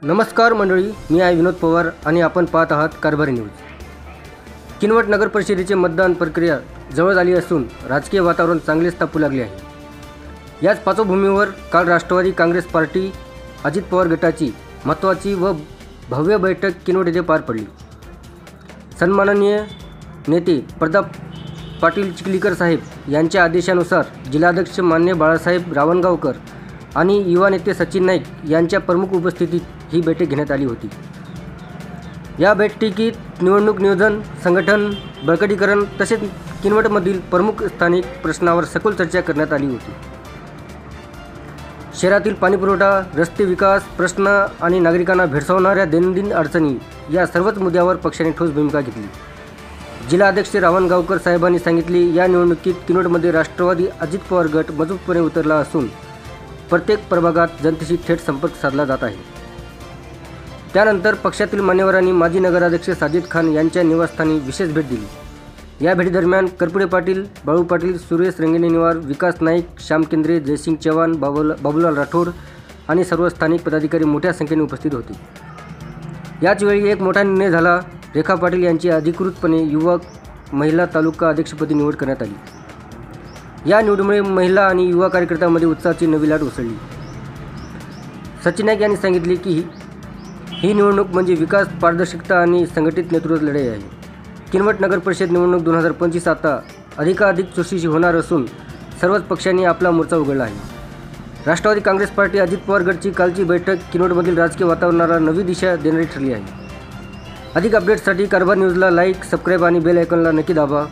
नमस्कार मंडळी, मी आहे विनोद पवार आणि आपण पाहत आहात कारभारी न्यूज। किनवट नगर परिषदेचे मतदान प्रक्रिया जवळ आली असून राजकीय वातावरण चांगलेच तापू लागले आहे। याच पार्श्वभूमीवर काल राष्ट्रवादी काँग्रेस पार्टी अजित पवार गटाची महत्त्वाची व भव्य बैठक किनवट येथे पार पडली। सन्माननीय नेते प्रताप पाटील चिखलीकर साहेब यांच्या आदेशानुसार जिल्हाध्यक्ष मान्य बाळासाहेब रावणगावकर आणि युवा नेते सचिन नाईक यांच्या प्रमुख उपस्थितीत ही बैठक घेण्यात आली होती। या बैठकीत निवडणूक नियोजन, संघटन, बळकटीकरण तसेच किनवटमधील प्रमुख स्थानिक प्रश्नावर सखोल चर्चा करण्यात आली होती। शहरातील पाणीपुरवठा, रस्ते विकास प्रश्न आणि नागरिकांना भेडसावणाऱ्या दैनंदिन अडचणी या सर्वच मुद्द्यावर पक्षाने ठोस भूमिका घेतली। जिल्हाध्यक्ष रावणगावकर साहेबांनी सांगितले, या निवडणुकीत किनवटमध्ये राष्ट्रवादी अजित पवार गट मजबूतपणे उतरला असून प्रत्येक प्रभागात जनतेशी थेट संपर्क साधला जात आहे। त्यानंतर पक्षातील मान्यवरांनी माजी नगराध्यक्ष साजिद खान यांच्या निवासस्थानी विशेष भेट दिली। या भेटीदरम्यान करपुडे पाटील, बाळू पाटील, सुरेश रंगेनेवार, विकास नाईक, श्याम केंद्रे, जयसिंग चव्हाण, बाबूलाल राठोड आणि सर्व स्थानिक पदाधिकारी मोठ्या संख्येने उपस्थित होते। याचवेळी एक मोठा निर्णय झाला। रेखा पाटील यांची अधिकृतपणे युवक महिला तालुका अध्यक्षपदी निवड करण्यात आली। या निवडीमुळे महिला आणि युवा कार्यकर्त्यांमध्ये उत्साहाची नवी लाट उसळली। सचिन नाईक यांनी सांगितले की ही निवडणूक म्हणजे विकास, पारदर्शकता आणि संघटित नेतृत्व लढाई आहे। किनवट नगर परिषद निवडणूक 2025 आता अधिकाधिक चुरशीची होणार असून सर्वच पक्षांनी आपला मोर्चा उघडला आहे। राष्ट्रवादी काँग्रेस पार्टी अजित पवार गटची कालची बैठक किनवटमधील राजकीय वातावरणाला नवी दिशा देणारी ठरली आहे। अधिक अपडेट्ससाठी कारभार न्यूजला लाईक, सबस्क्राईब आणि बेल आयकॉनला नक्की दाबा।